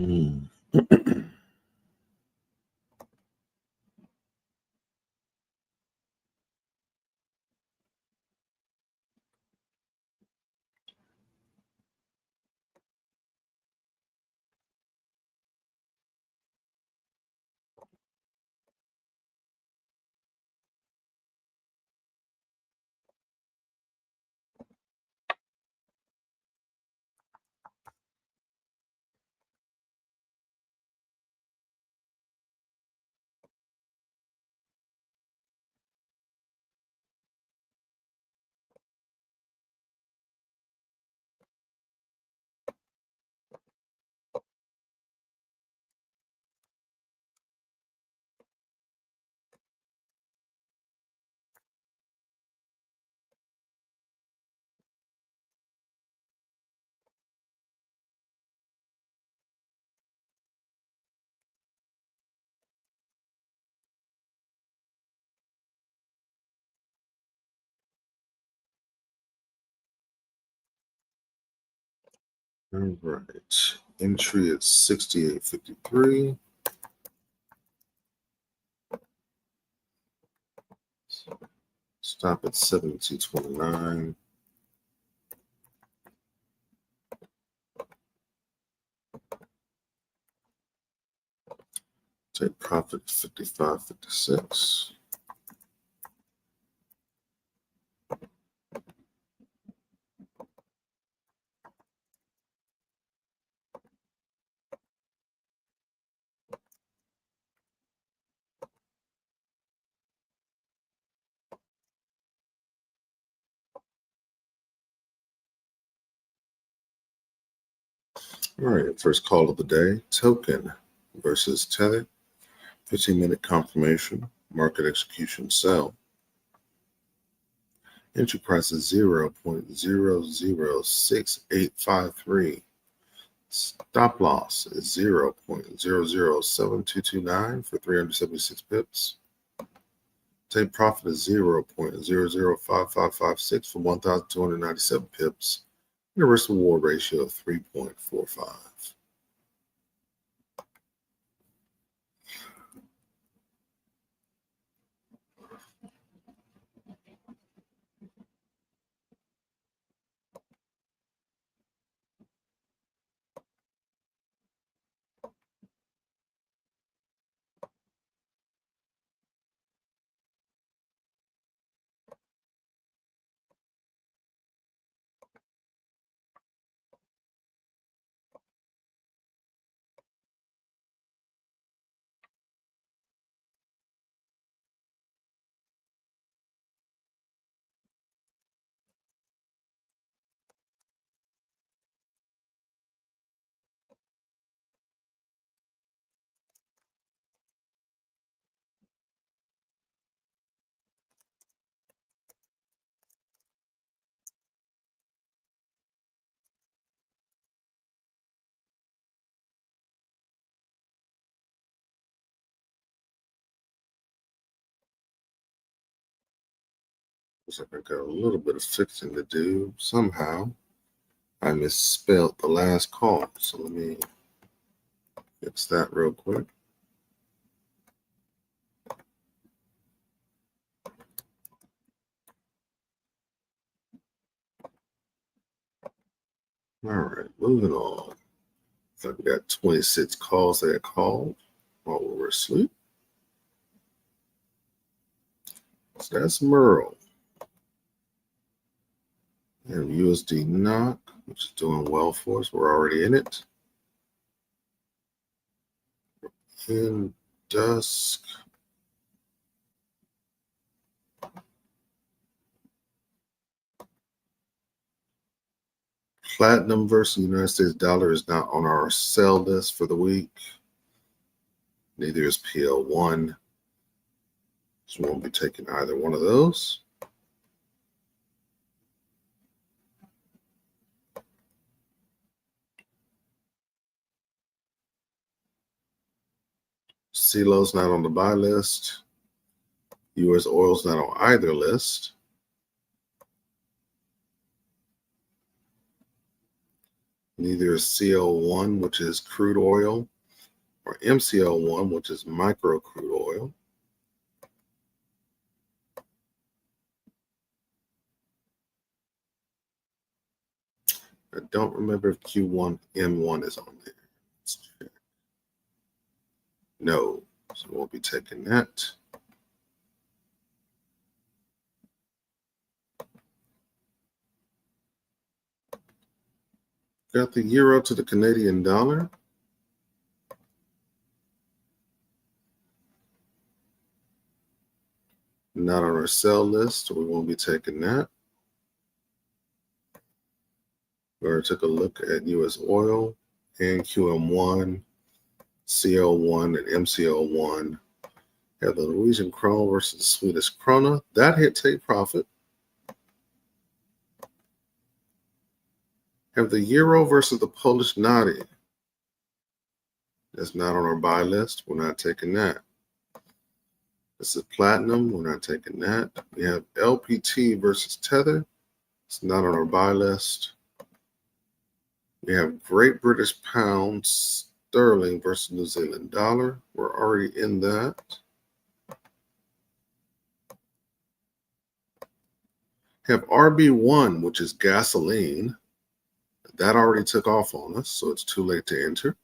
Mm. All right. Entry at 68.53. Stop at 72.29. Take profit 55.56. All right, first call of the day, token versus tether. 15-minute confirmation, market execution sell. Entry price is 0.006853. Stop loss is 0.007229 for 376 pips. Take profit is 0.005556 for 1,297 pips. And a risk reward ratio of 3.45. Looks like I got a little bit of fixing to do. Somehow I misspelled the last call. So let me fix that real quick. All right, moving on. So we got 26 calls that I called while we were asleep. So that's Merle. And USD NOK, which is doing well for us. We're already in it. In dusk. Platinum versus United States dollar is not on our sell list for the week. Neither is PL1. So we won't be taking either one of those. CELO's not on the buy list. US oil's not on either list. Neither is CL1, which is crude oil, or MCL1, which is micro crude oil. I don't remember if Q1, M1 is on there. Let's check. No, so we'll be taking that. Got the euro to the Canadian dollar. Not on our sell list, so we won't be taking that. We already took a look at US oil and QM1, CL1, and MCL1. Have the Norwegian krone versus the Swedish krona. That hit take profit. Have the euro versus the Polish zloty. That's not on our buy list. We're not taking that. This is platinum. We're not taking that. We have LPT versus Tether. It's not on our buy list. We have Great British Pound Sterling versus New Zealand dollar. We're already in that. Have RB1, which is gasoline. That already took off on us, so it's too late to enter.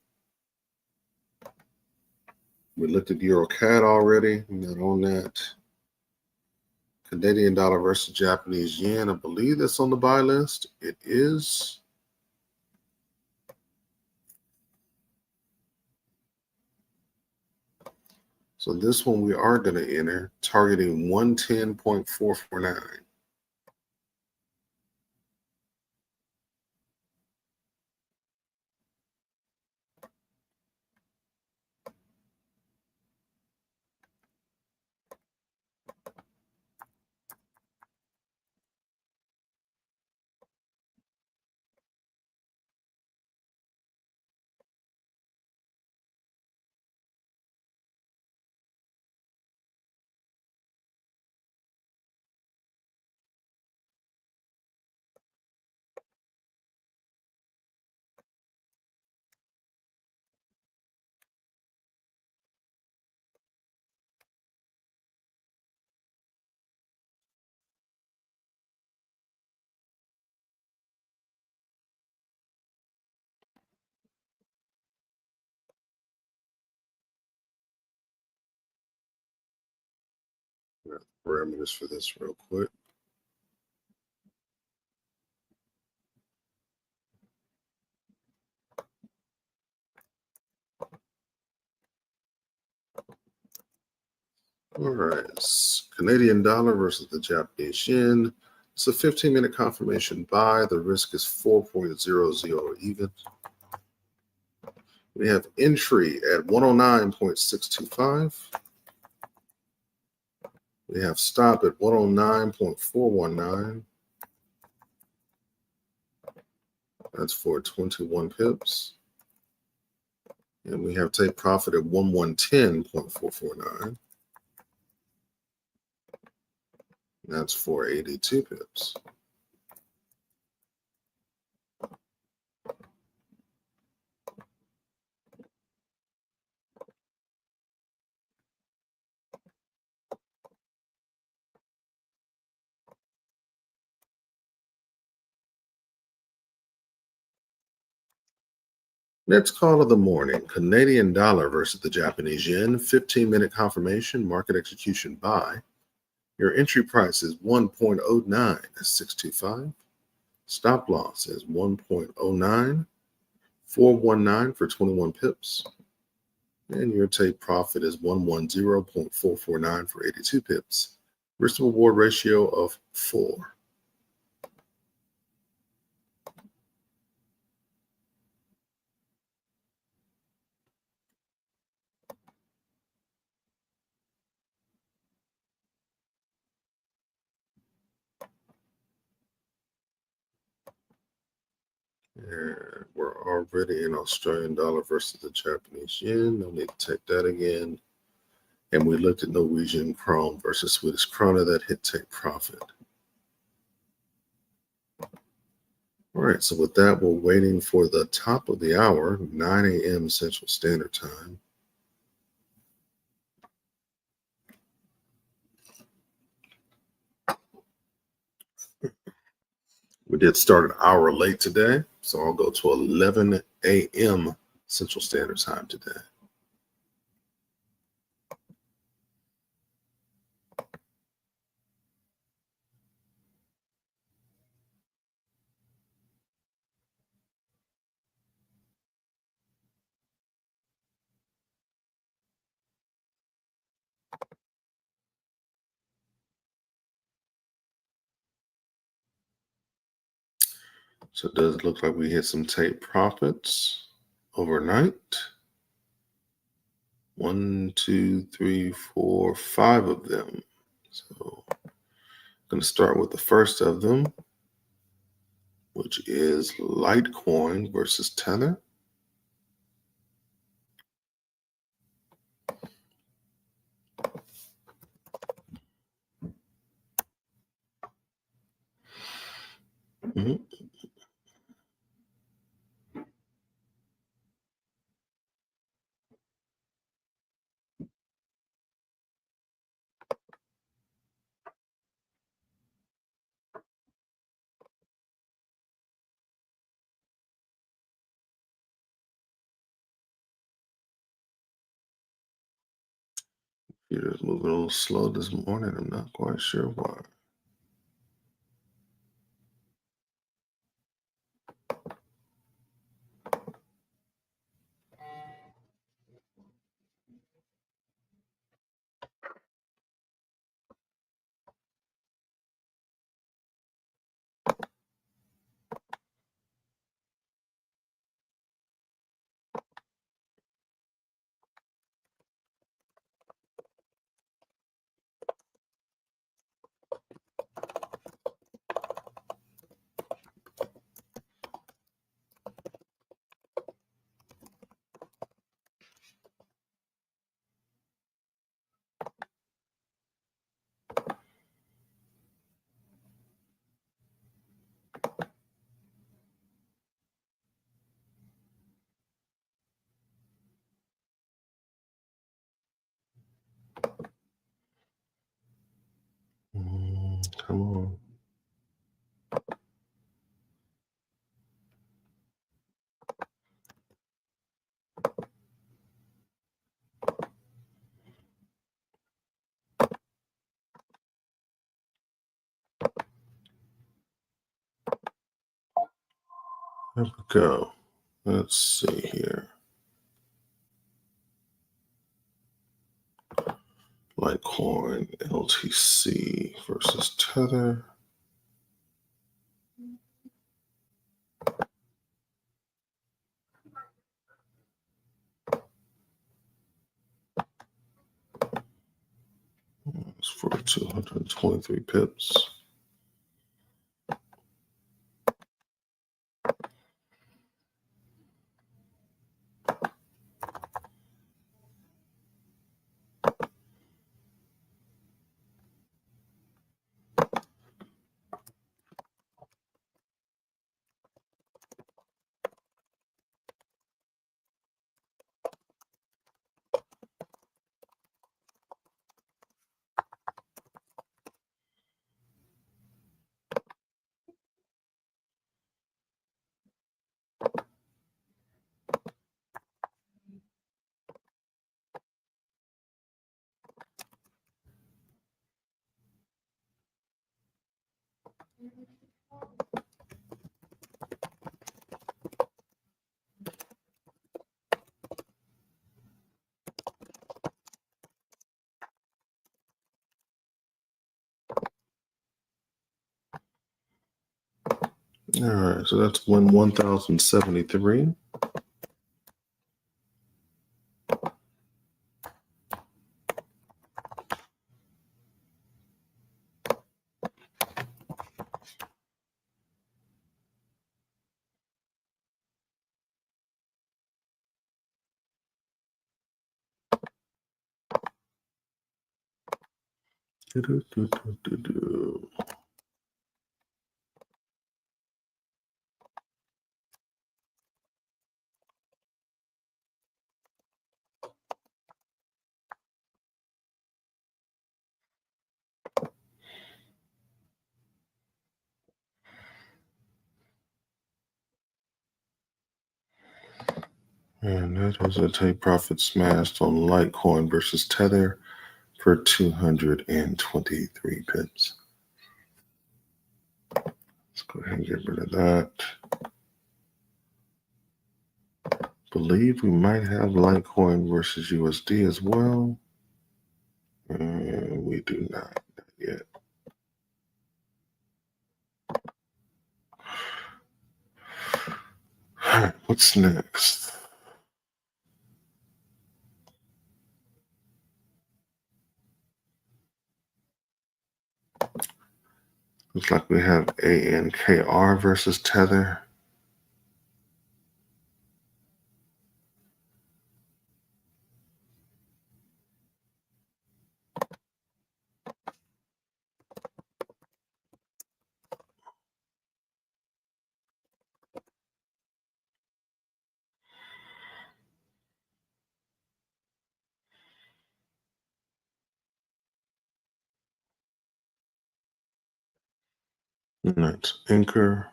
We looked at Euro CAD already. Not on that. Canadian dollar versus Japanese yen. I believe that's on the buy list. It is. So this one we are going to enter, targeting 110.449. Parameters for this real quick. All right, Canadian dollar versus the Japanese yen. It's a 15-minute confirmation buy. The risk is 4.00 even. We have entry at 109.625. We have stop at 109.419. That's for 21 pips. And we have take profit at 1110.449. That's for 82 pips. Next call of the morning, Canadian dollar versus the Japanese yen, 15-minute confirmation, market execution buy. Your entry price is 1.09, Stop loss is 1.09, 419 for 21 pips. And your take profit is 110.449 for 82 pips. Risk to reward ratio of 4. And we're already in Australian dollar versus the Japanese yen. No need to take that again. And we looked at Norwegian krone versus Swedish krona. That hit take profit. All right, so with that, we're waiting for the top of the hour, 9 a.m. Central Standard Time. We did start an hour late today, so I'll go to 11 a.m. Central Standard Time today. So it does look like we hit some tape profits overnight. 1, 2, 3, 4, 5 of them. So I'm going to start with the first of them, which is Litecoin versus Tether. Mhm. Computer's moving a little slow this morning. I'm not quite sure why. Come on. There we go. Let's see here. Litecoin, LTC versus Tether. It's for 223 pips. All right, so that's 1,073. And that was a take profit smashed on Litecoin versus Tether for 223 pips. Let's go ahead and get rid of that. Believe we might have Litecoin versus USD as well. And we do not yet. All right, what's next? Looks like we have ANKR versus Tether. And that's Anchor.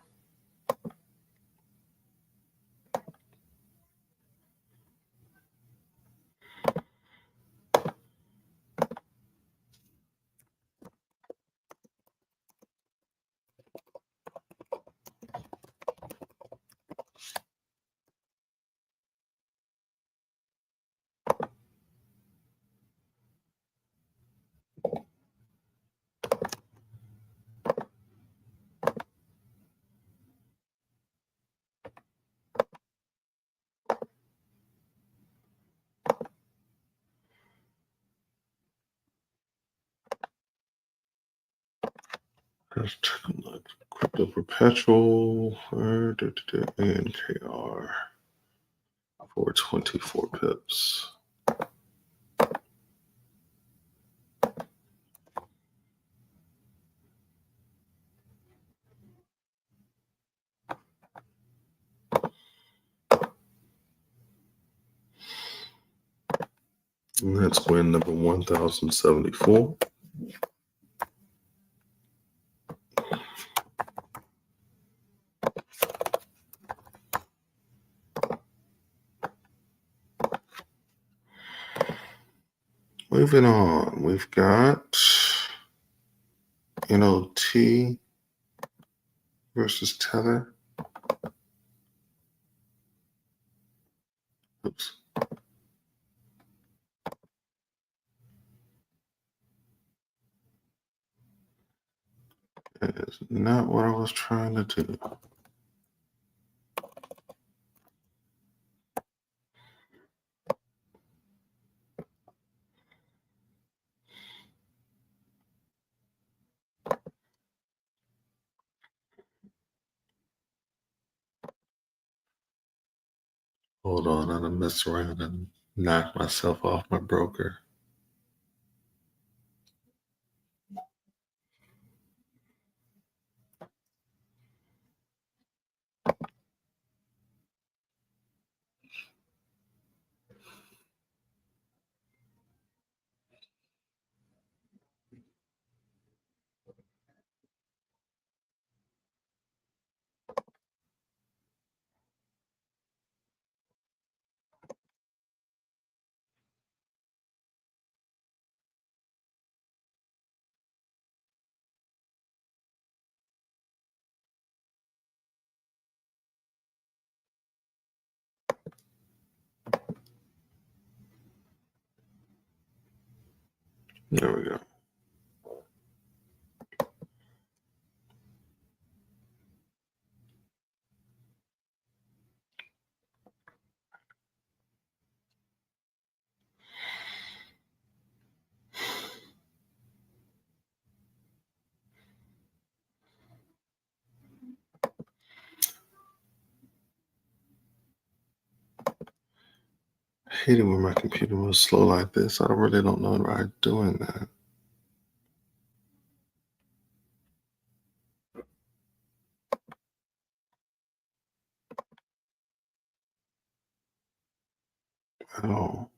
Let's take a look. Crypto Perpetual, ANKR for 24 pips. And that's win number 1074. Moving on, we've got NOT versus Tether. Oops. That is not what I was trying to do. Hold on, I'm gonna mess around and knock myself off my broker. There we go. I hate it when my computer moves slow like this. I really don't know why I'm doing that. At all.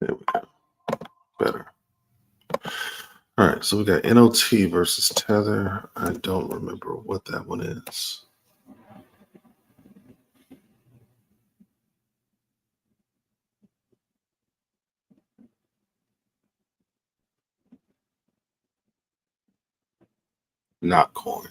There we go. better. All right, so we got NOT versus Tether. I don't remember what that one is. Not coin.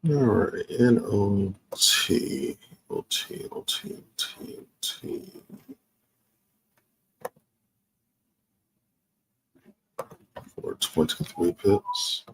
All right, NOT, OT. For 23 pips.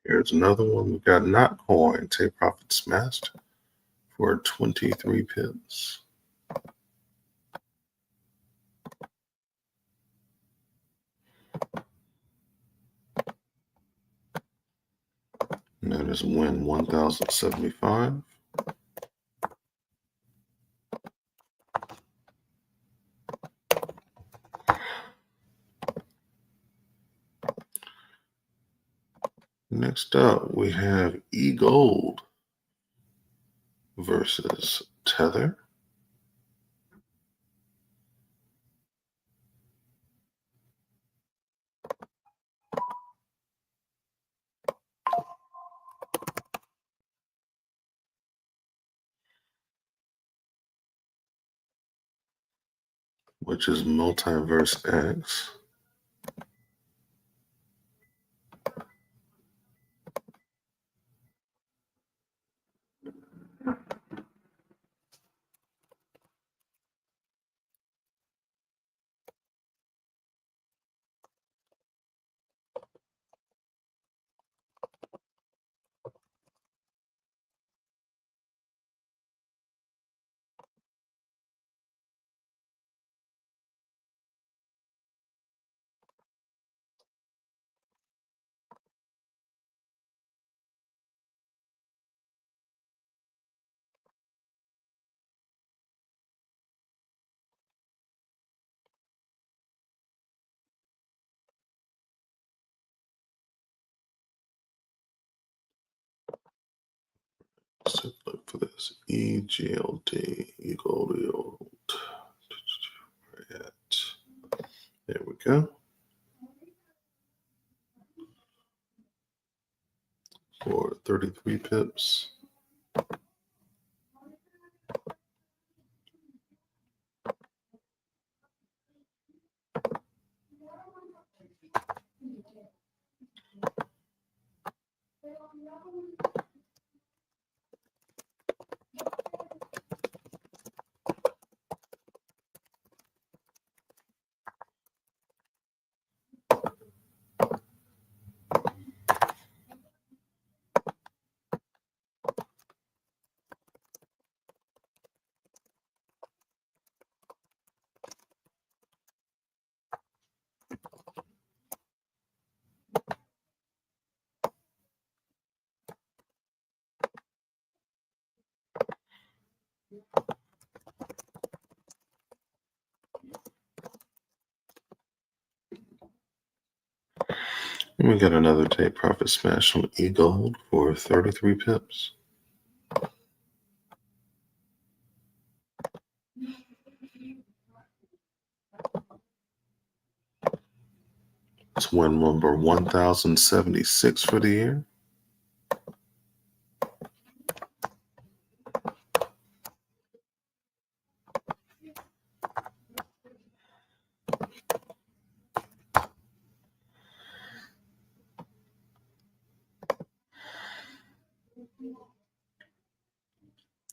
Here's another one. We got not coin. Take profit smashed for 23 pips. And that is win 1,075. Next up, we have E-Gold versus Tether. Which is Multiverse X. Let's take a look for this. EGLD, E-Gold. There we go. For 33 pips. And we got another take profit smash on E-Gold for 33 pips. It's win number 1076 for the year.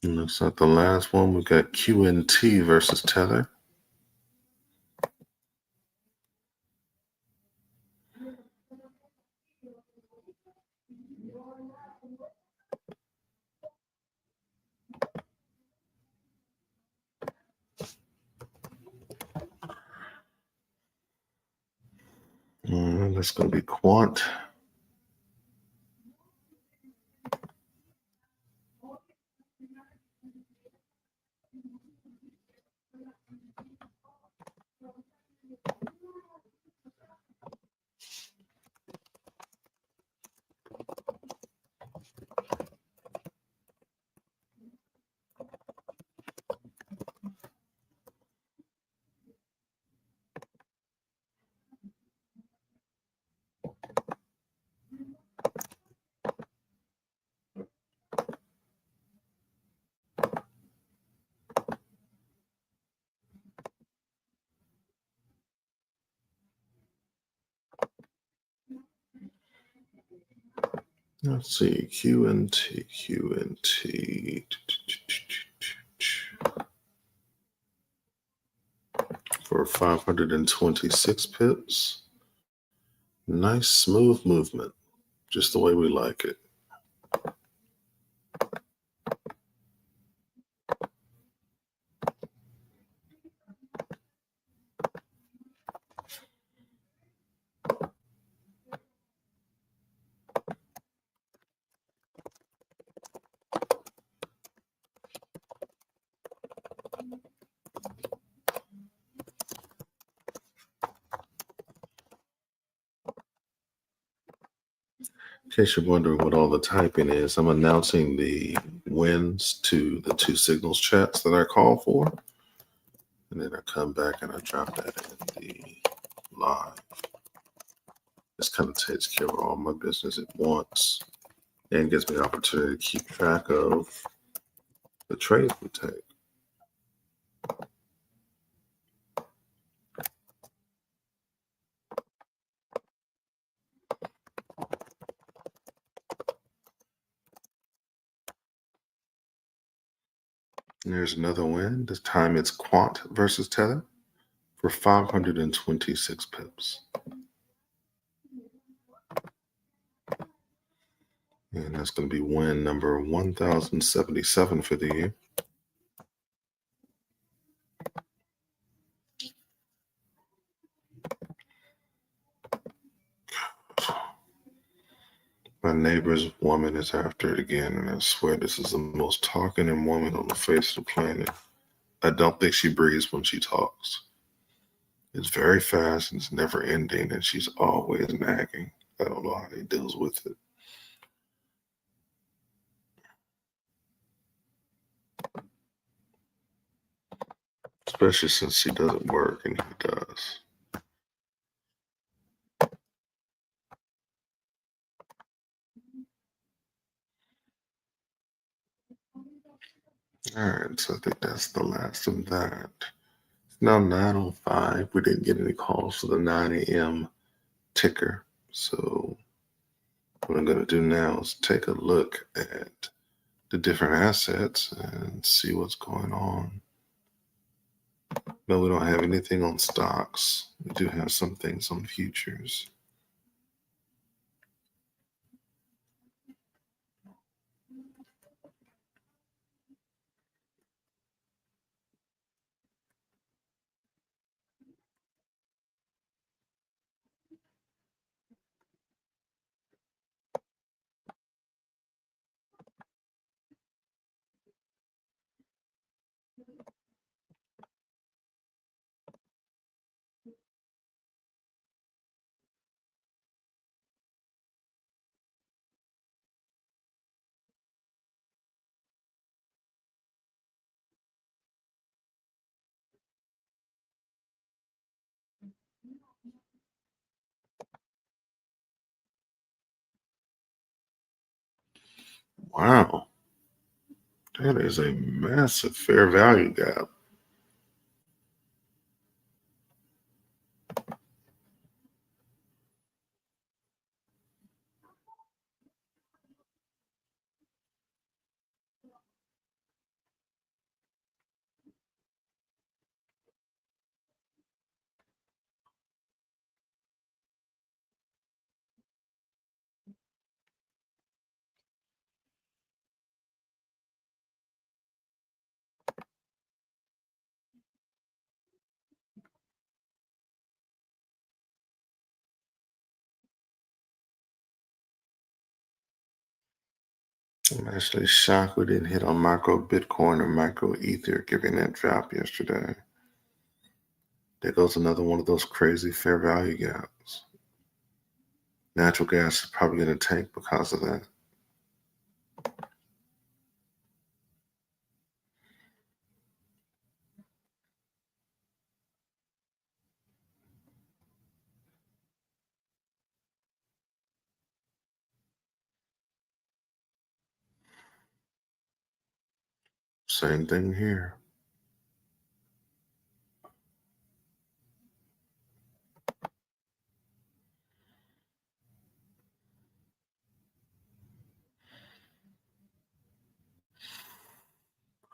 And looks like the last one, we got QNT versus Tether. That's going to be Quant. Let's see, QNT. For 526 pips. Nice smooth movement, just the way we like it. In case you're wondering what all the typing is, I'm announcing the wins to the two signals chats that I call for. And then I come back and I drop that in the live. This kind of takes care of all my business at once and gives me an opportunity to keep track of the trades we take. And there's another win. This time it's Quant versus Tether for 526 pips. And that's going to be win number 1077 for the year. My neighbor's woman is after it again, and I swear this is the most talking woman on the face of the planet. I don't think she breathes when she talks. It's very fast and it's never ending, and she's always nagging. I don't know how he deals with it. Especially since she doesn't work and he does. All right, so I think that's the last of that. It's now 9:05. We didn't get any calls for the 9 a.m. ticker. So what I'm going to do now is take a look at the different assets and see what's going on. No, we don't have anything on stocks. We do have some things on futures. Wow. That is a massive fair value gap. I'm actually shocked we didn't hit on micro Bitcoin or micro Ether given that drop yesterday. There goes another one of those crazy fair value gaps. Natural gas is probably going to tank because of that. Same thing here.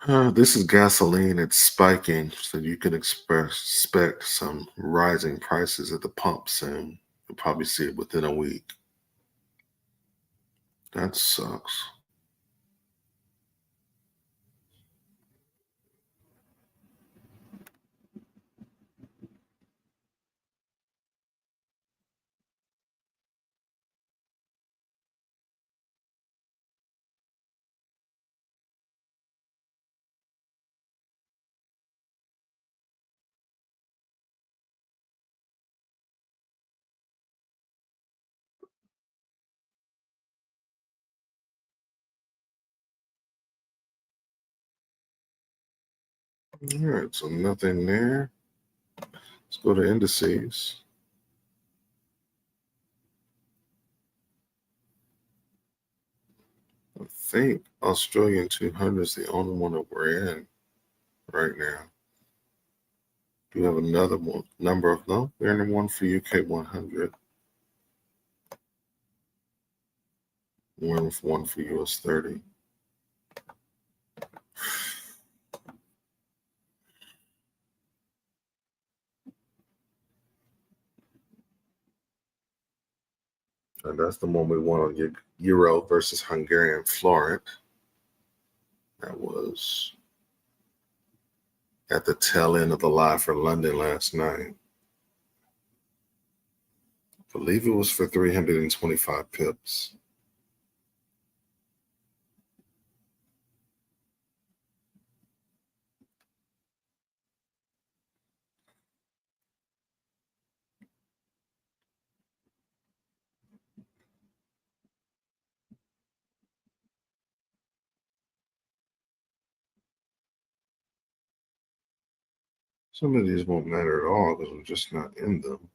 This is gasoline. It's spiking, so you can expect some rising prices at the pump soon. You'll probably see it within a week. That sucks. All right, so nothing there. Let's go to indices. I think Australian 200 is the only one that we're in right now. Do you have another one? Number of them? We're in one for UK 100. One for US 30. And that's the one we want on your Euro versus Hungarian Florent. That was at the tail end of the live for London last night. I believe it was for 325 pips. Some of these won't matter at all because we're just not in them.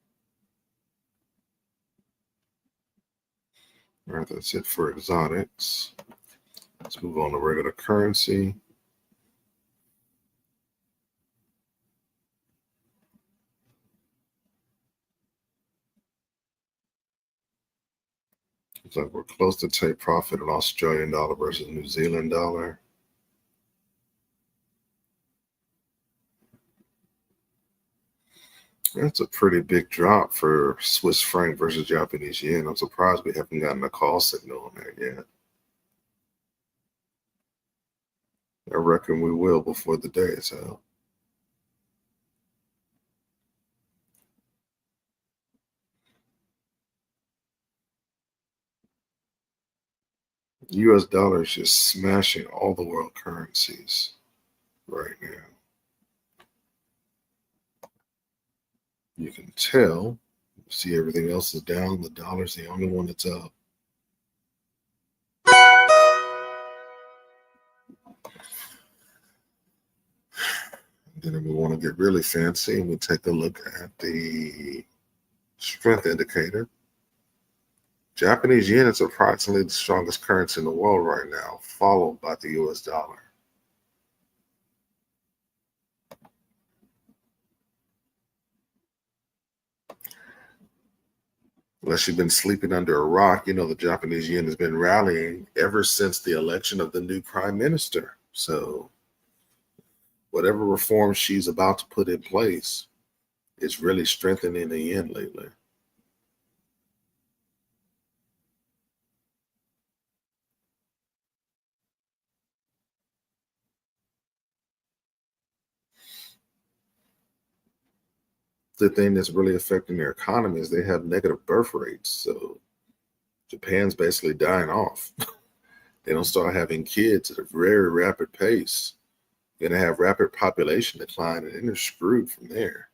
All right, that's it for exotics. Let's move on to regular currency. Looks like we're close to take profit on Australian dollar versus New Zealand dollar. That's a pretty big drop for Swiss franc versus Japanese yen. I'm surprised we haven't gotten a call signal on that yet. I reckon we will before the day is out. US dollar is just smashing all the world currencies right now. You can tell. See, everything else is down. The dollar's the only one that's up. Then if we want to get really fancy, we take a look at the strength indicator. Japanese yen is approximately the strongest currency in the world right now, followed by the US dollar. Unless you've been sleeping under a rock, you know the Japanese yen has been rallying ever since the election of the new prime minister. So whatever reform she's about to put in place is really strengthening the yen lately. The thing that's really affecting their economy is they have negative birth rates. So Japan's basically dying off. They don't start having kids at a very rapid pace. You're going to have rapid population decline, and then they're screwed from there.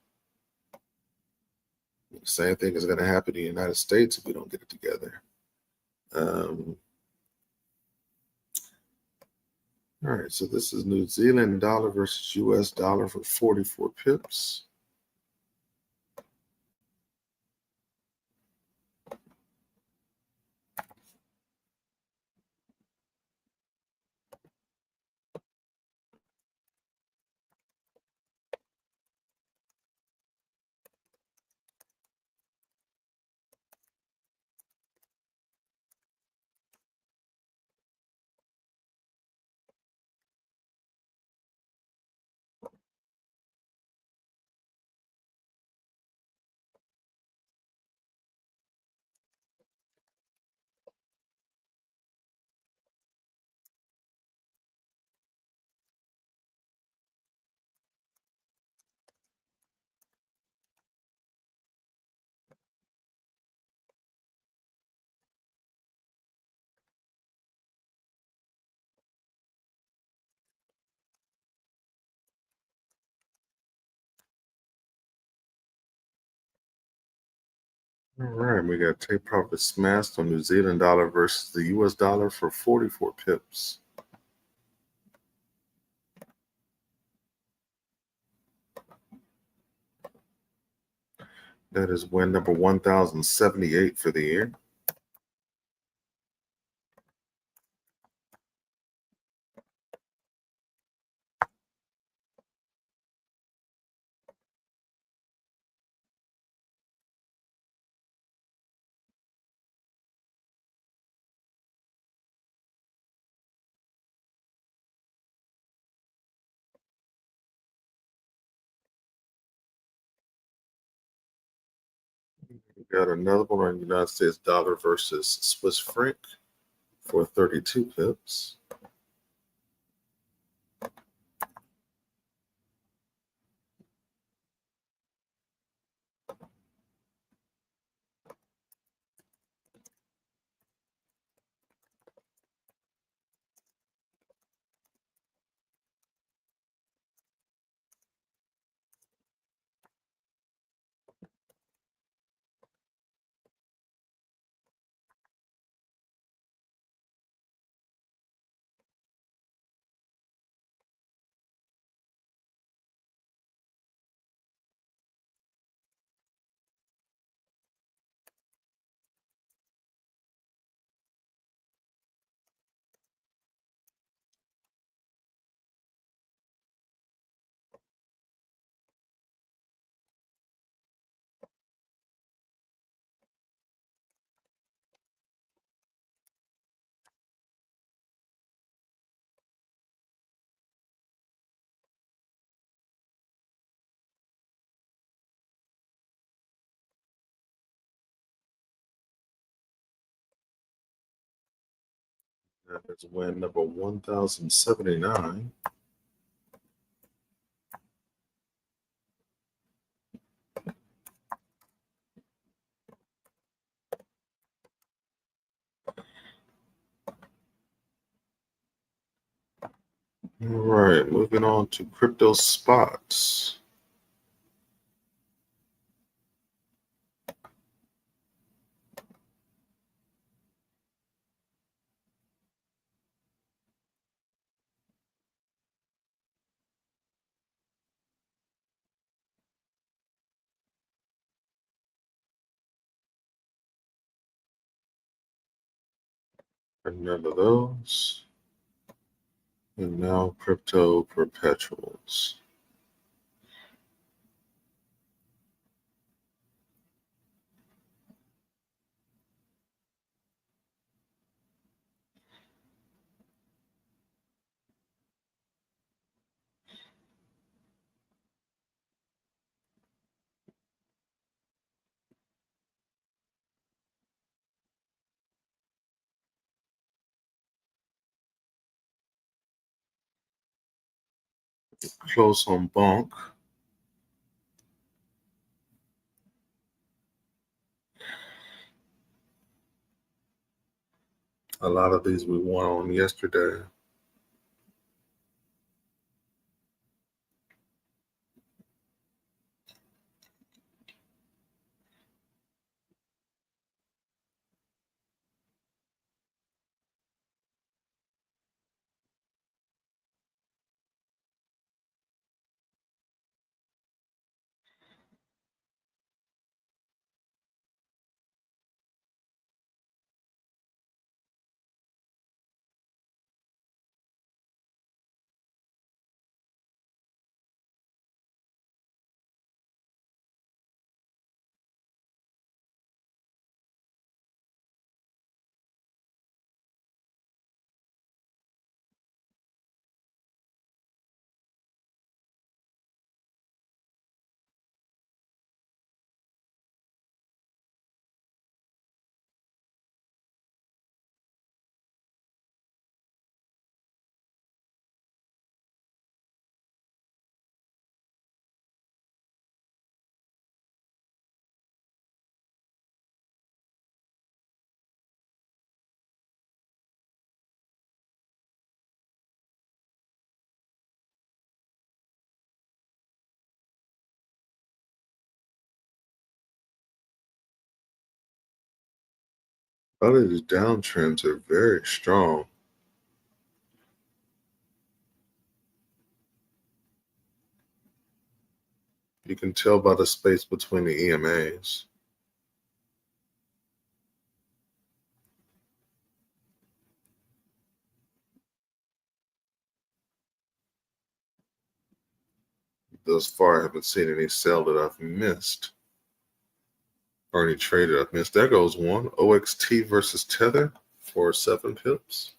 The same thing is going to happen in the United States if we don't get it together. All right, so this is New Zealand dollar versus US dollar for 44 pips. All right, we got take profit smashed on New Zealand dollar versus the US dollar for 44 pips. That is win number 1078 for the year. We got another one on United States dollar versus Swiss franc for 32 pips. That is win number 1079. All right, moving on to crypto spots. None of those. And now crypto perpetuals. Close on bonk. A lot of these we won on yesterday. A lot of these downtrends are very strong. You can tell by the space between the EMAs. Thus far, I haven't seen any sell that I've missed or any trade that I've missed. There goes one. OXT versus Tether for 7 pips.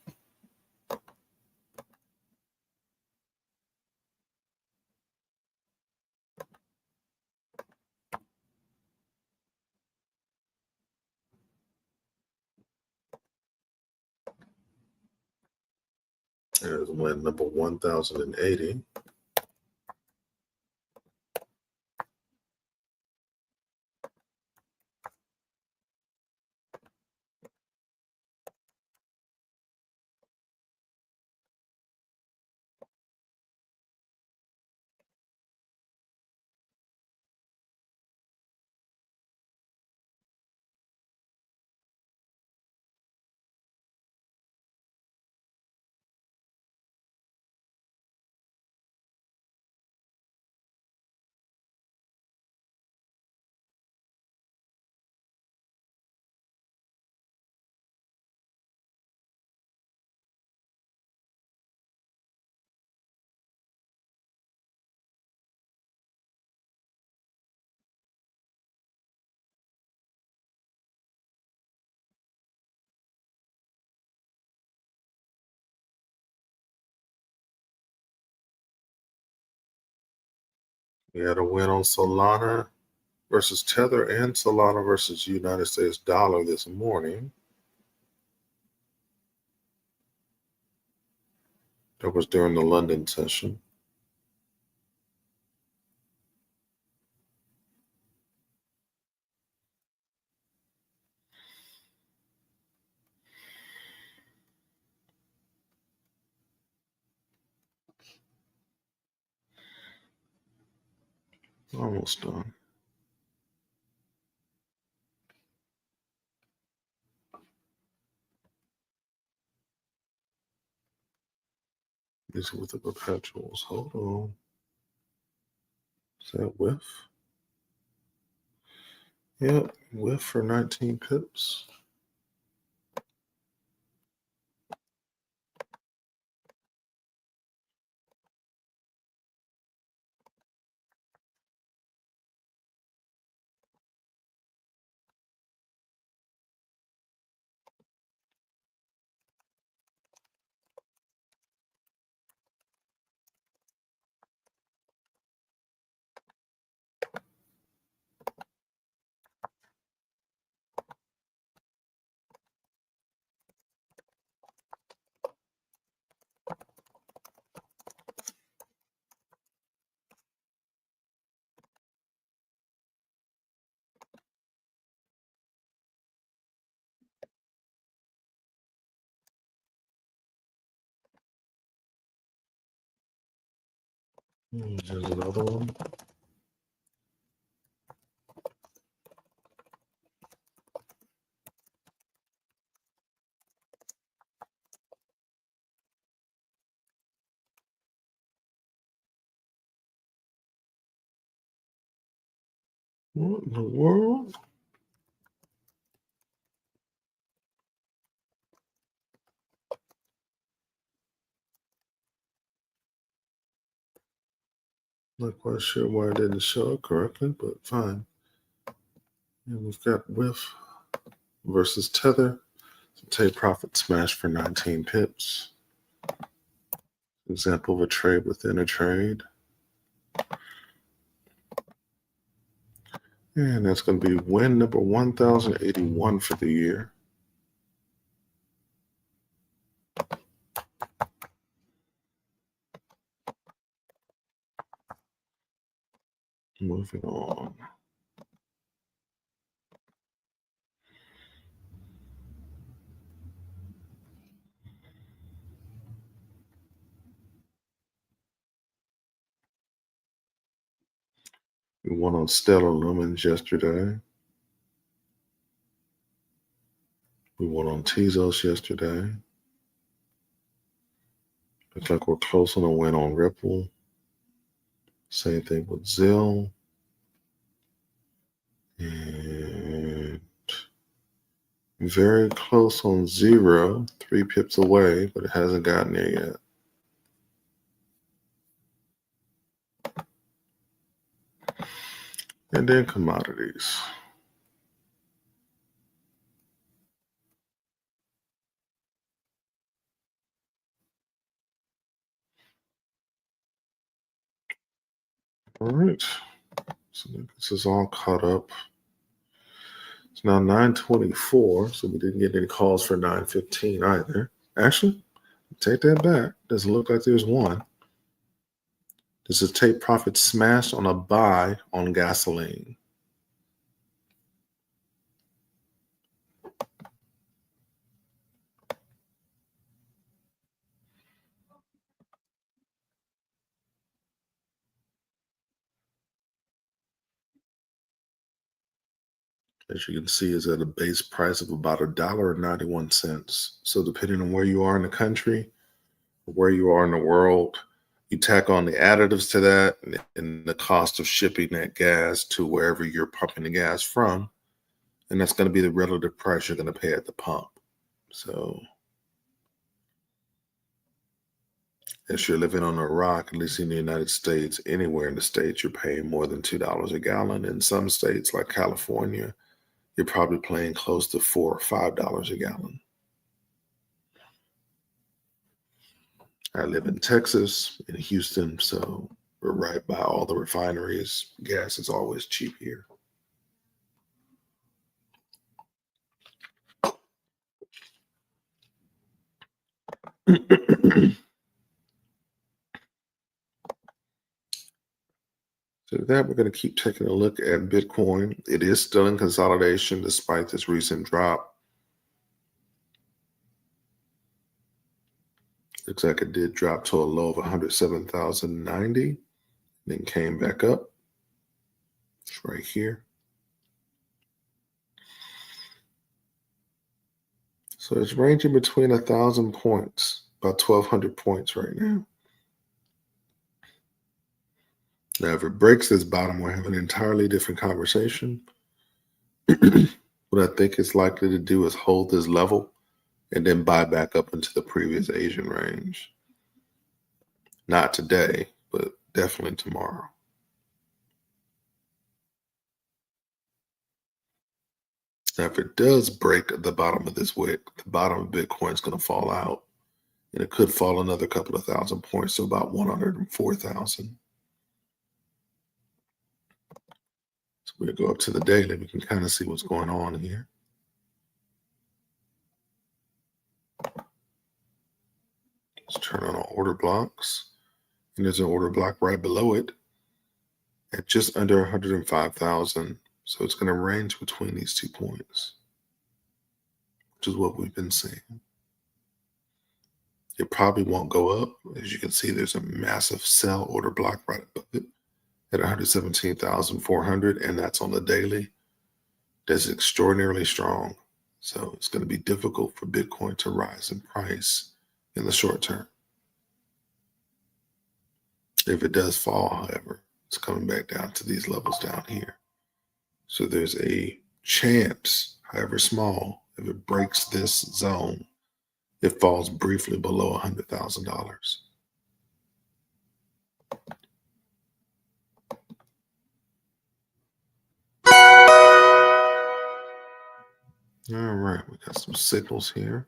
There's win number 1080. We had a win on Solana versus Tether and Solana versus United States dollar this morning. That was during the London session. Almost done. These are with the perpetuals. Hold on. Is that whiff? Yep, whiff for 19 pips. There's another one. What in the world? Not quite sure why it didn't show up correctly, but fine. And we've got whiff versus tether. Take profit smash for 19 pips. Example of a trade within a trade. And that's going to be win number 1081 for the year. Moving on. We won on Stellar Lumens yesterday. We won on Tezos yesterday. Looks like we're close on a win on Ripple. Same thing with Zill. And very close on Zero. 3 pips away, but it hasn't gotten there yet. And then commodities. All right. So this is all caught up. It's now 9:24, so we didn't get any calls for 9:15 either. Actually, take that back. Doesn't look like there's one. This is take profit smashed on a buy on gasoline. As you can see, is at a base price of about $1.91. So depending on where you are in the country, where you are in the world, you tack on the additives to that and the cost of shipping that gas to wherever you're pumping the gas from. And that's going to be the relative price you're going to pay at the pump. So if you're living on a rock, at least in the United States, anywhere in the States, you're paying more than $2 a gallon. In some states like California, you're probably paying close to $4 or $5 a gallon. I live in Texas, in Houston, so we're right by all the refineries. Gas is always cheap here. So that we're going to keep taking a look at Bitcoin. It is still in consolidation despite this recent drop. Looks like it did drop to a low of 107,090, then came back up. It's right here. So it's ranging between 1,000 points, about 1,200 points right now. Now, if it breaks this bottom, we'll have an entirely different conversation. What I think it's likely to do is hold this level and then buy back up into the previous Asian range. Not today, but definitely tomorrow. Now, if it does break the bottom of this wick, the bottom of Bitcoin is going to fall out. And it could fall another couple of thousand points to about 104,000. So we'll go up to the daily. We can kind of see what's going on here. Let's turn on our order blocks. And there's an order block right below it at just under 105,000. So it's going to range between these 2 points, which is what we've been seeing. It probably won't go up. As you can see, there's a massive sell order block right above it at 117,400, and that's on the daily. That's extraordinarily strong. So it's going to be difficult for Bitcoin to rise in price in the short term. If it does fall, however, it's coming back down to these levels down here. So there's a chance, however small, if it breaks this zone, it falls briefly below $100,000. All right, we got some signals here.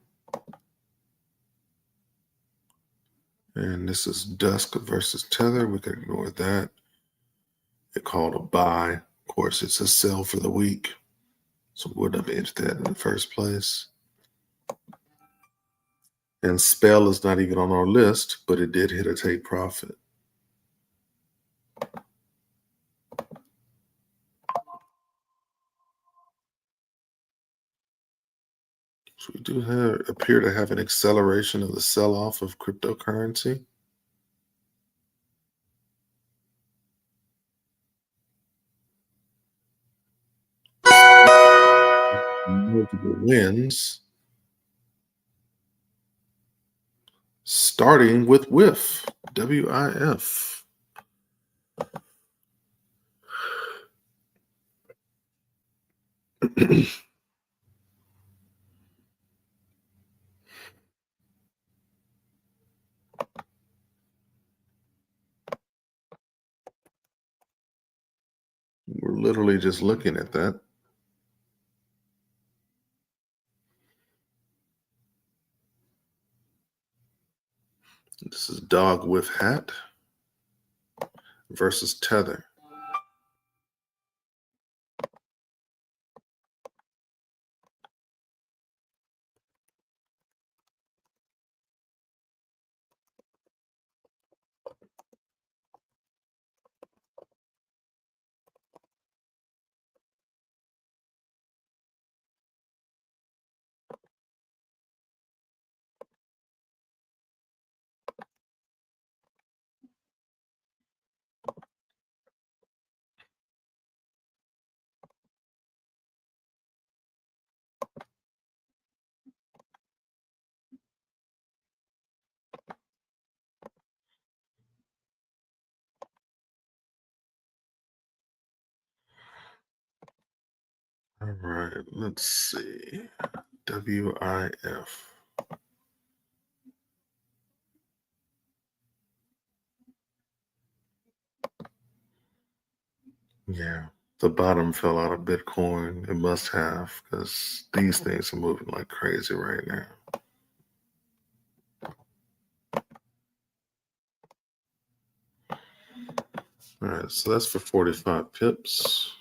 And this is dusk versus tether. We can ignore that. It called a buy. Of course, it's a sell for the week. So we wouldn't have entered that in the first place. And spell is not even on our list, but it did hit a take profit. So we do appear to have an acceleration of the sell-off of cryptocurrency. Multiple wins, starting with WIF, WIF. We're literally just looking at that. This is dog with hat versus tether. All right, let's see. WIF. Yeah, the bottom fell out of Bitcoin. It must have, because these things are moving like crazy right now. All right, so that's for 45 pips.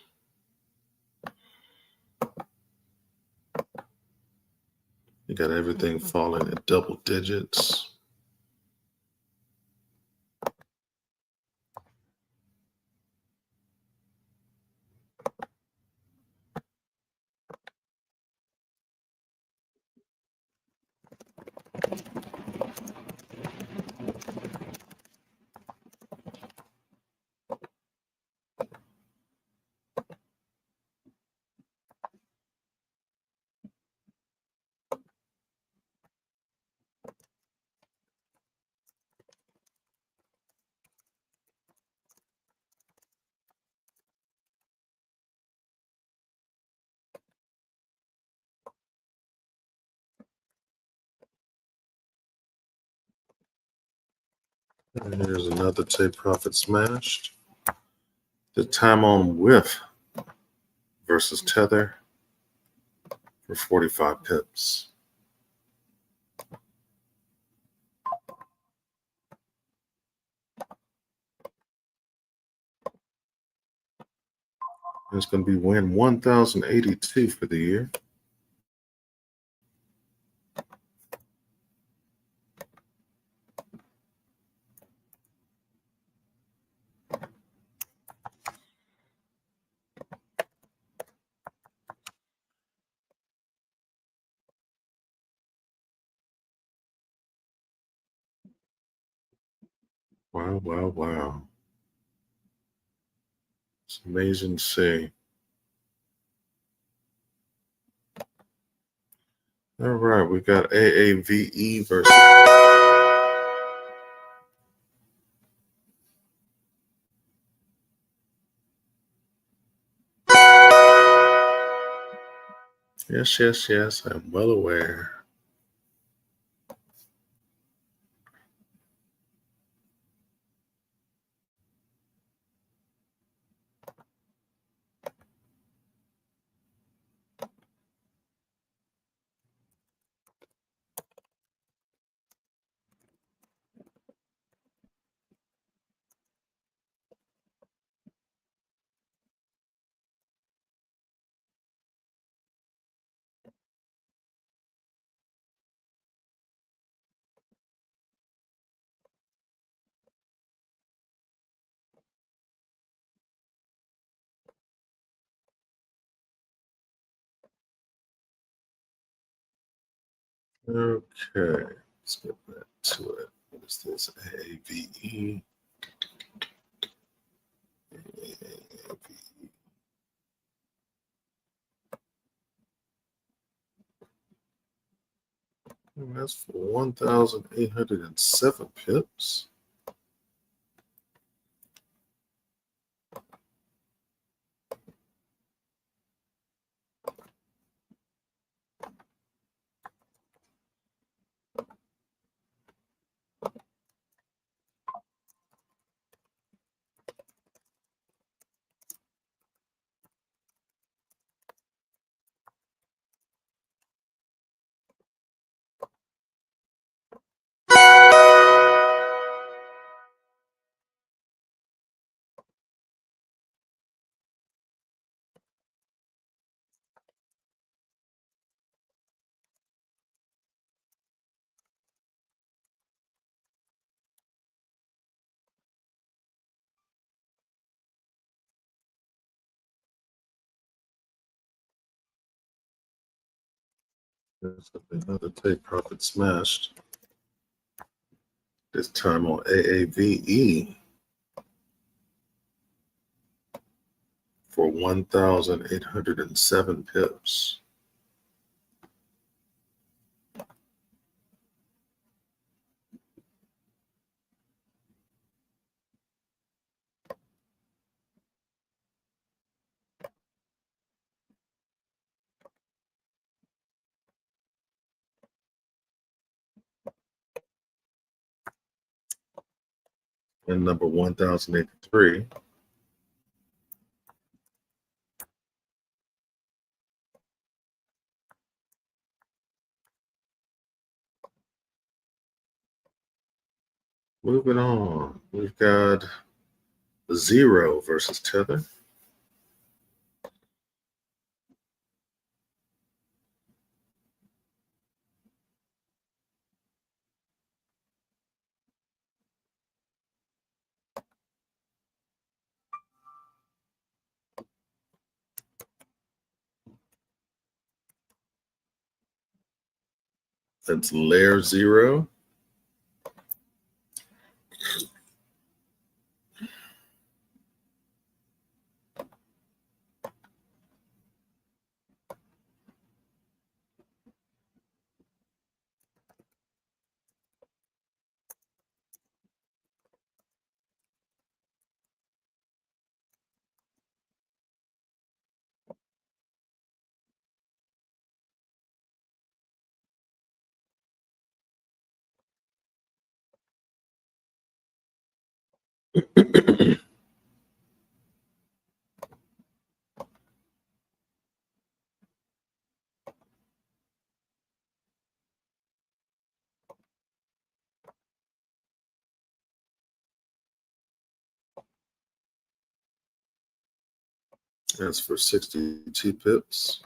You got everything falling at double digits. And here's another take profit smashed. The time on WIF versus tether for 45 pips. It's going to be win 1,082 for the year. Wow, wow, wow. It's amazing to see. All right, we got AAVE versus. Yes, yes, yes, I'm well aware. Okay, let's get back to it. What is this? AAVE. And that's for 1,807 pips. There's another take profit smashed. This time on AAVE for 1,807 pips. And number 1,083. Moving on, we've got Zero versus Tether. That's Layer Zero. That's for 62 pips.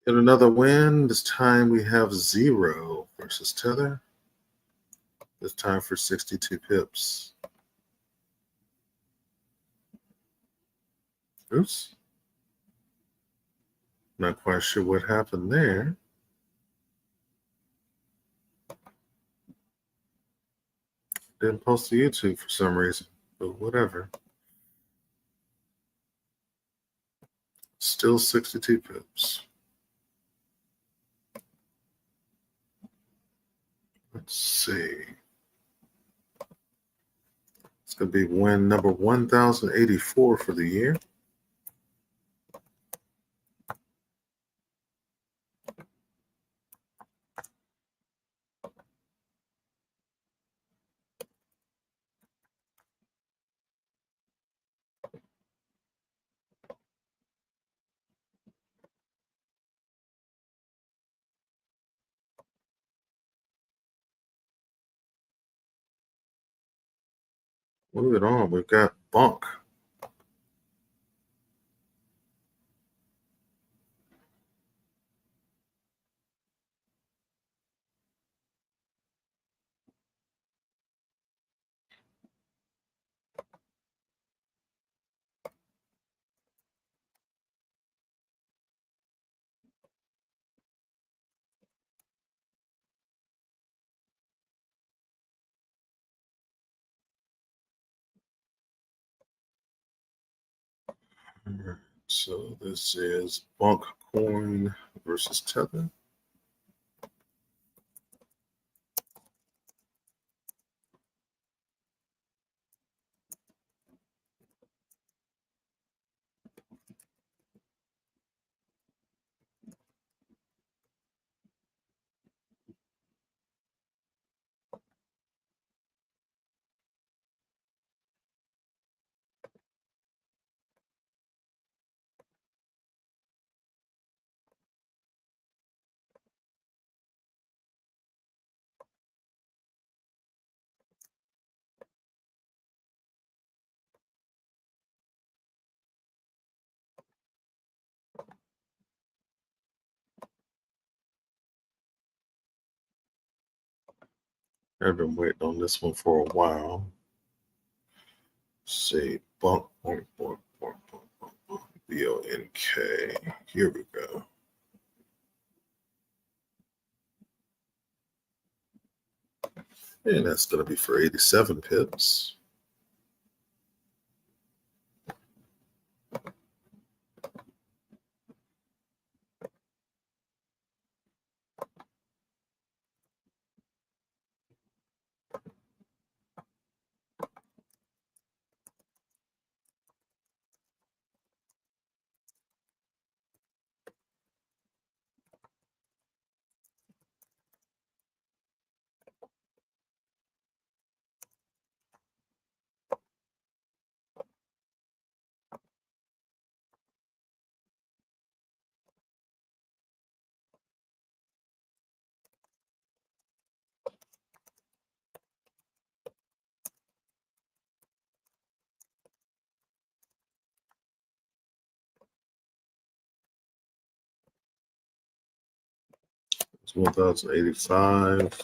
Get another win. This time we have 0 versus Tether. This time for 62 pips. Oops. Not quite sure what happened there. Didn't post to YouTube for some reason, but whatever. Still 62 pips. Let's see. It's going to be win number 1084 for the year. Moving on, we've got Bunk. So this is Bunk Coin versus Tether. I've been waiting on this one for a while. Say Bunk, Bunk, Bunk, Bunk, Bunk, Bunk, Bunk, B-O-N-K. Here we go. And that's going to be for 87 pips. It's 1,085.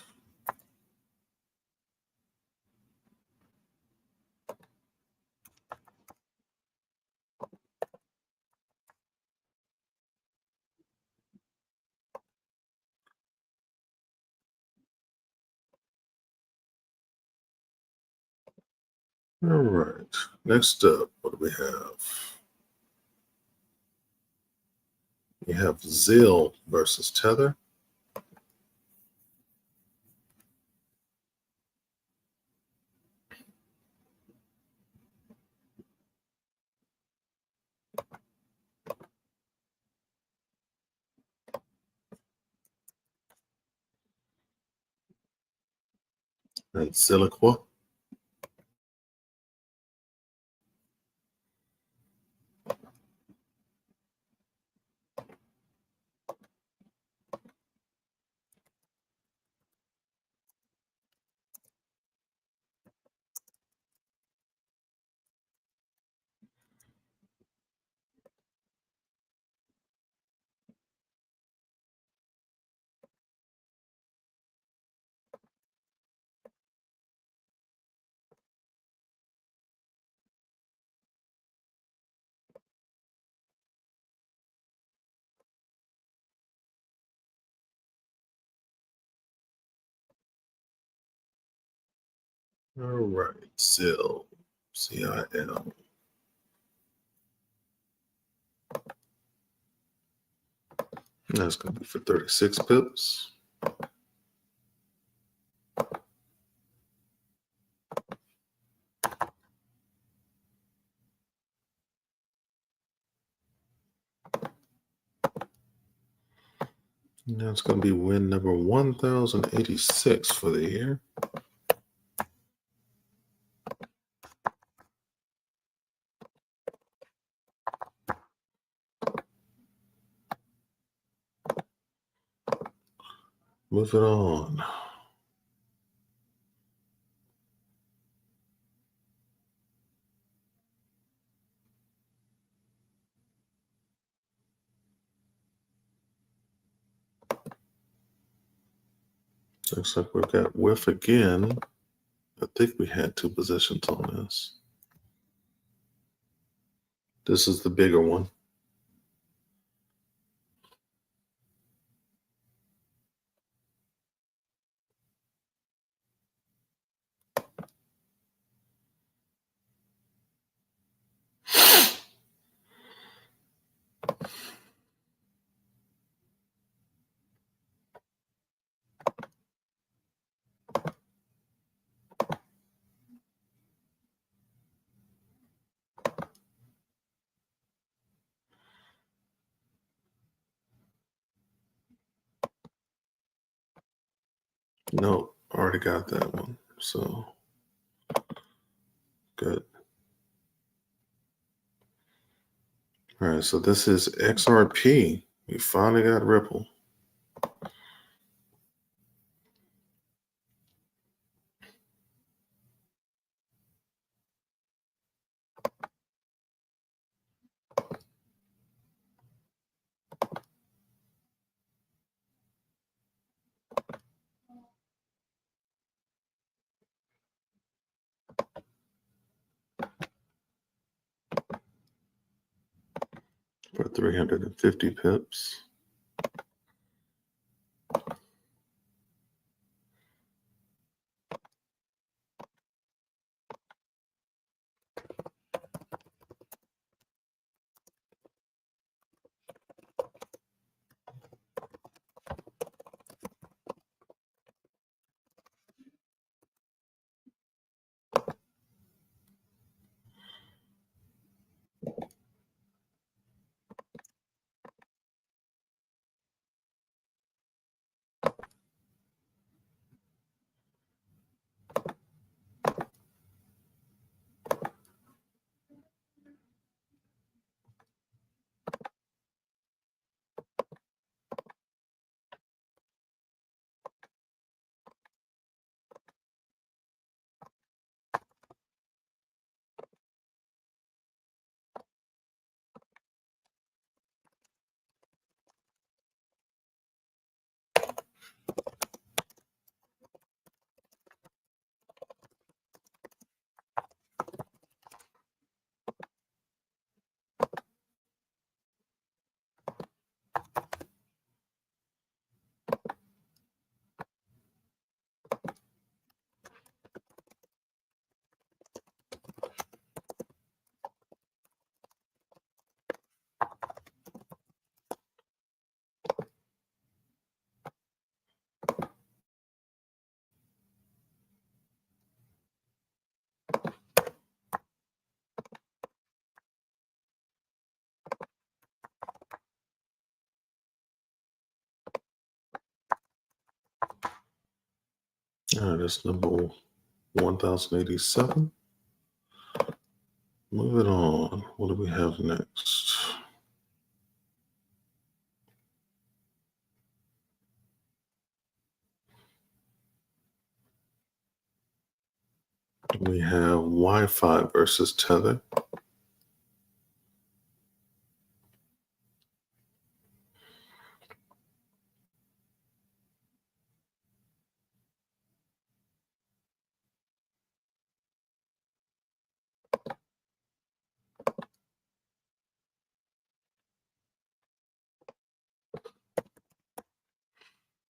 All right. Next up, what do we have? We have Zill versus Tether. And Siliqua. All right, CIL, CIL. That's going to be for 36 pips. And that's going to be win number 1086 for the year. Moving on. Looks like we've got whiff again. I think we had two positions on this. This is the bigger one. Nope, already got that one. So good. All right, so this is XRP. We finally got Ripple. For 350 pips. All right, that's number 1087. Moving on. What do we have next? We have Wi-Fi versus Tether.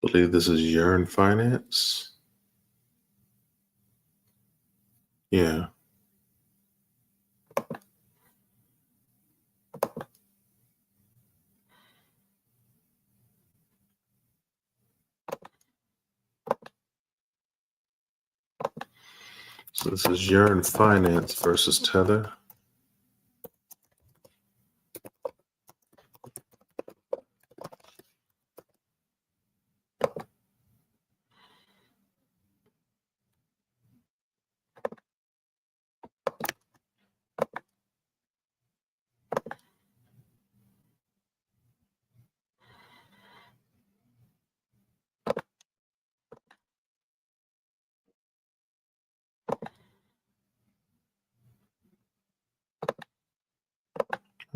I believe this is Yearn Finance. Yeah. So this is Yearn Finance versus Tether.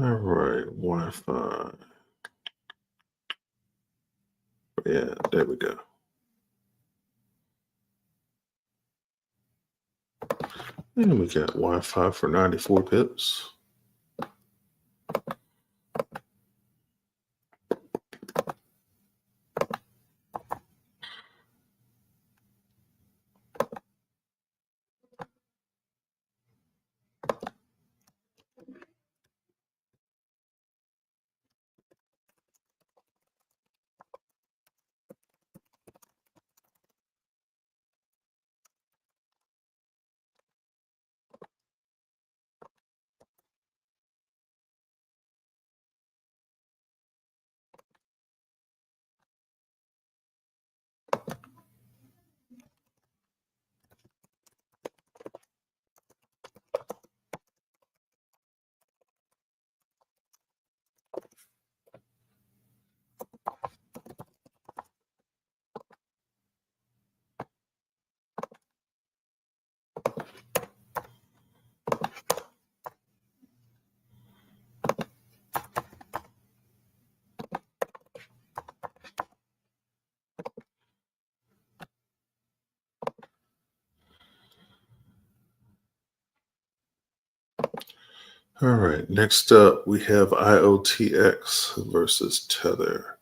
All right, Wi-Fi. Yeah, there we go. And we got Wi-Fi for 94 pips. All right, next up we have IOTX versus Tether.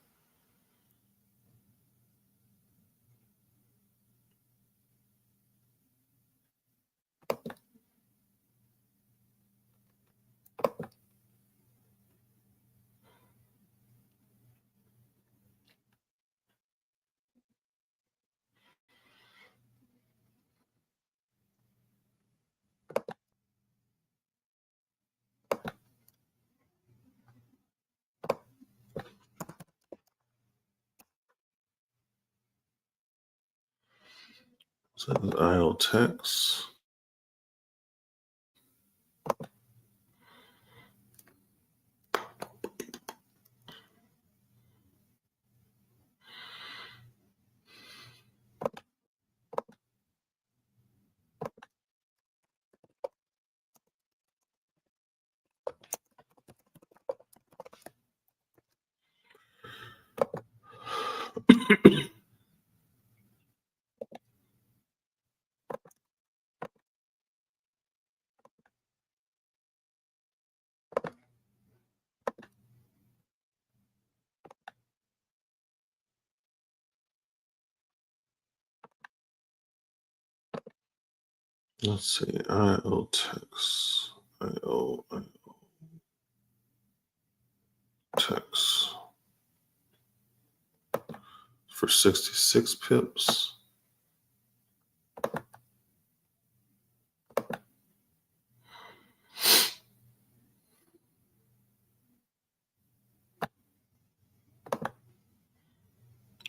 So this is IOTX. Let's see, IOTX. IOTX for 66 pips.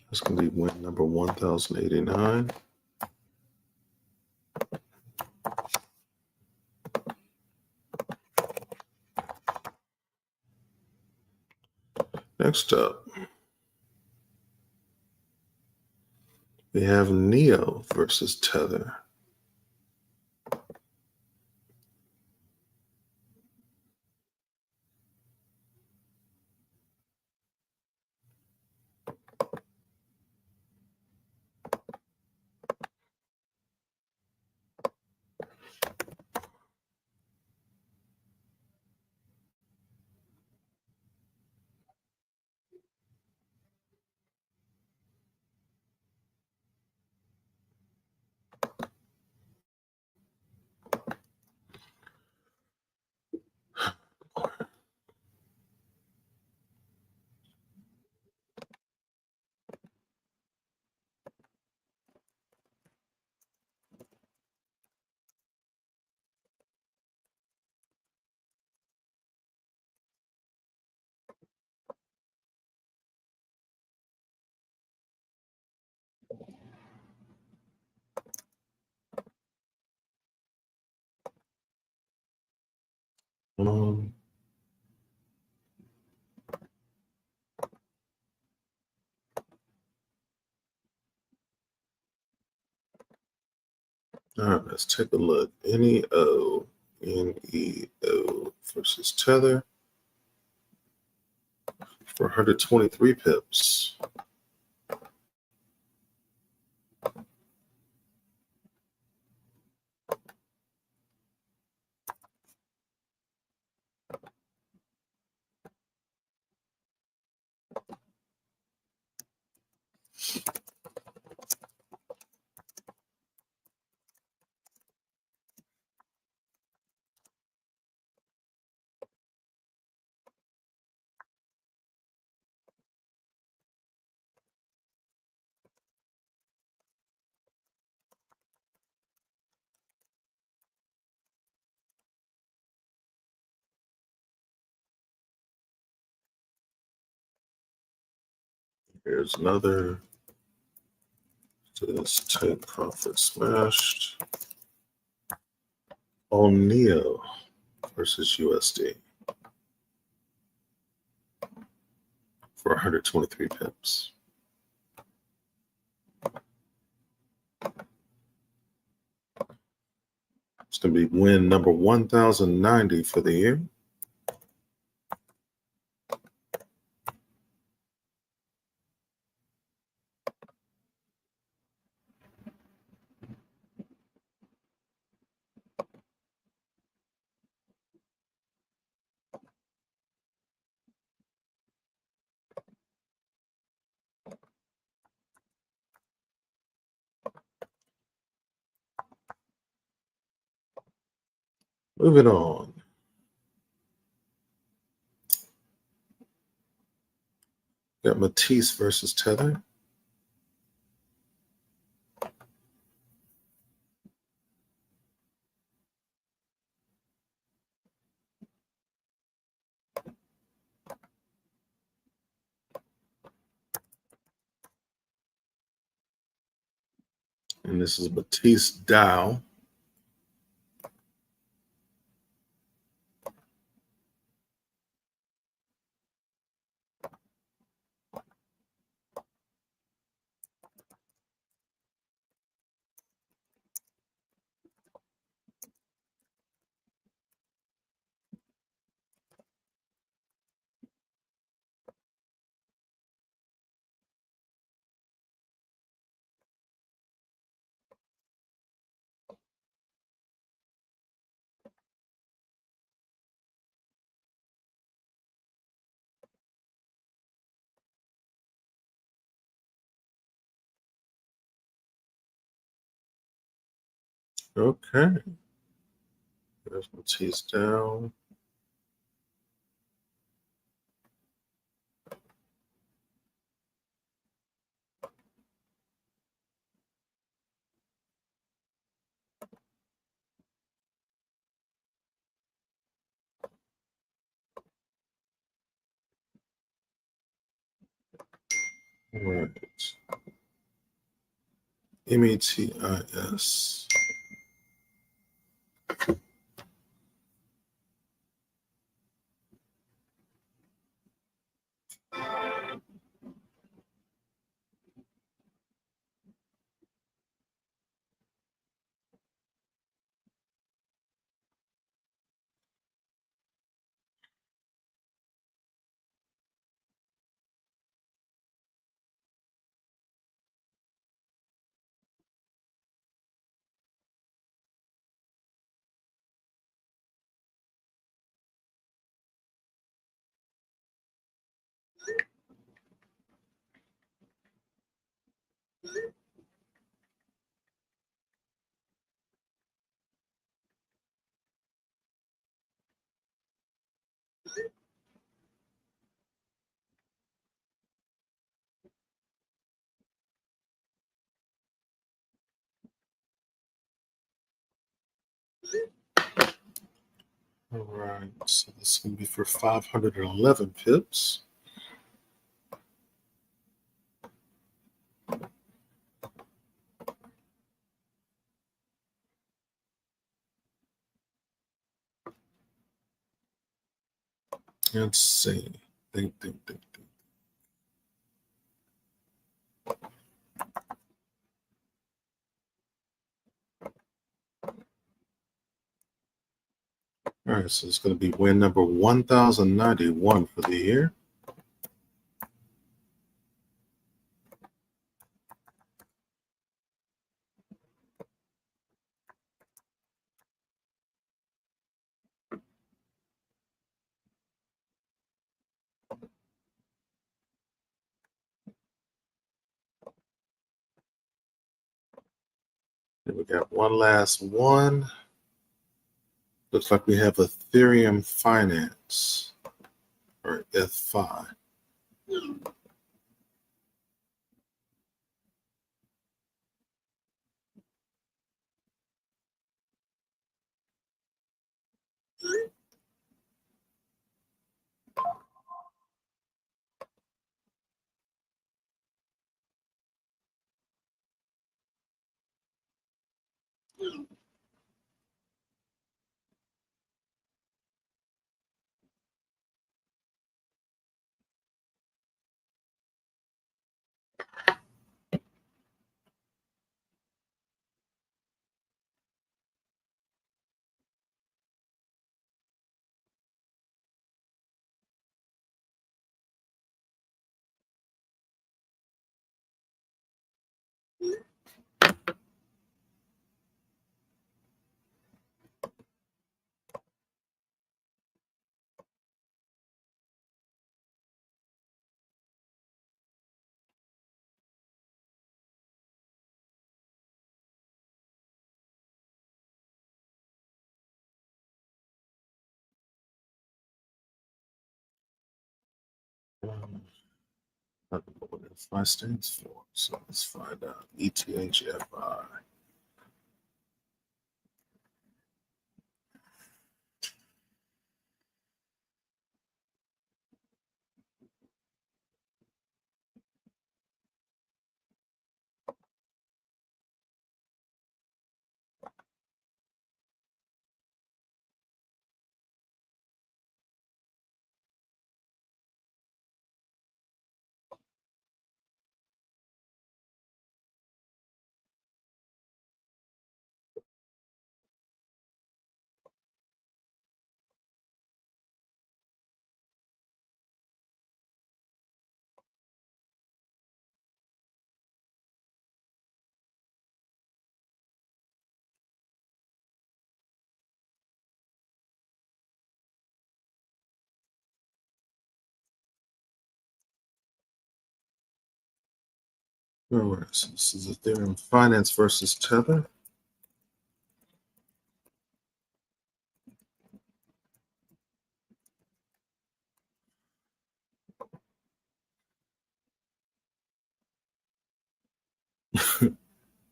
That's going to be win number 1089. Next up, we have Neo versus Tether. All right, let's take a look. NEO versus Tether for 123 pips. Here's another. This take profit smashed. On NEO versus USD for 123 pips. It's going to be win number 1090 for the year. Moving on. Got Matisse versus Tether. And this is Matisse Dow. Okay. There's Matisse Dow. All right. METIS. All right. So this is going to be for 511 pips. Let's see. Think. All right, so it's going to be win number 1091 for the year. And we got one last one. Looks like we have Ethereum Finance, or FI. I don't know what FI stands for, so let's find out. ETHFI. All right, so this is Ethereum Finance versus Tether.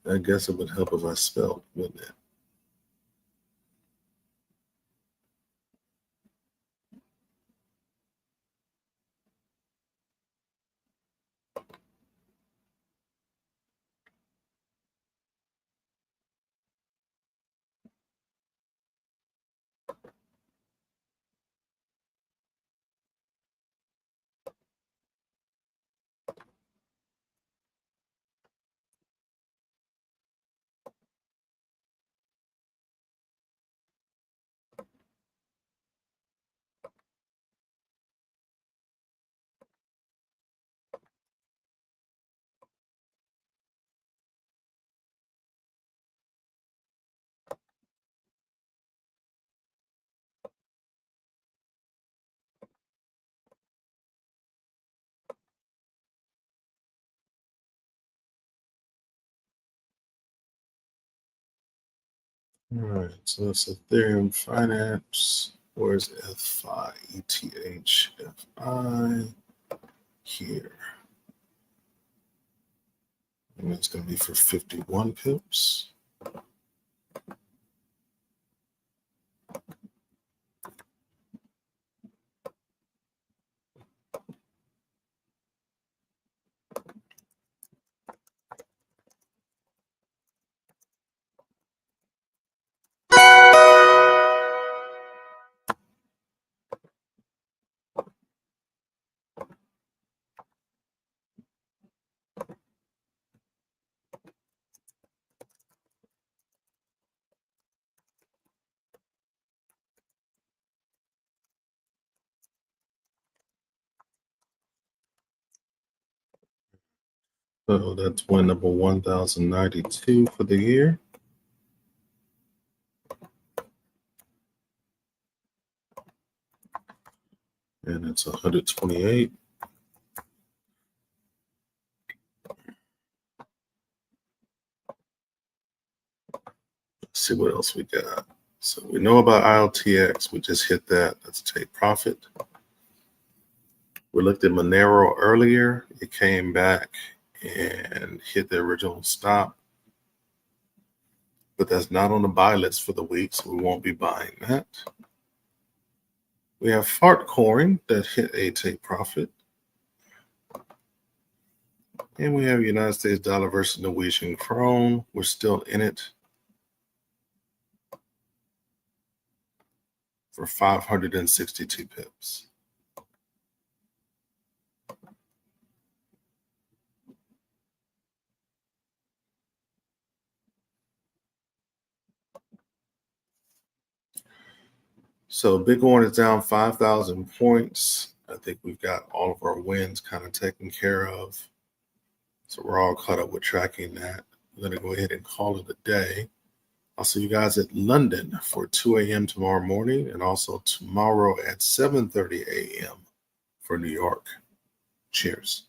I guess it would help if I spelled, wouldn't it? All right, so it's Ethereum Finance. Where's FI? ETHFI here. And it's going to be for 51 pips. So that's win number 1092 for the year. And it's 128. Let's see what else we got. So we know about ILTX. We just hit that. Let's take profit. We looked at Monero earlier. It came back and hit the original stop. But that's not on the buy list for the week, so we won't be buying that. We have Fartcoin that hit a take profit. And we have United States dollar versus Norwegian krone. We're still in it for 562 pips. So Bitcoin is down 5,000 points. I think we've got all of our wins kind of taken care of. So we're all caught up with tracking that. I'm going to go ahead and call it a day. I'll see you guys at London for 2 a.m. tomorrow morning, and also tomorrow at 7:30 a.m. for New York. Cheers.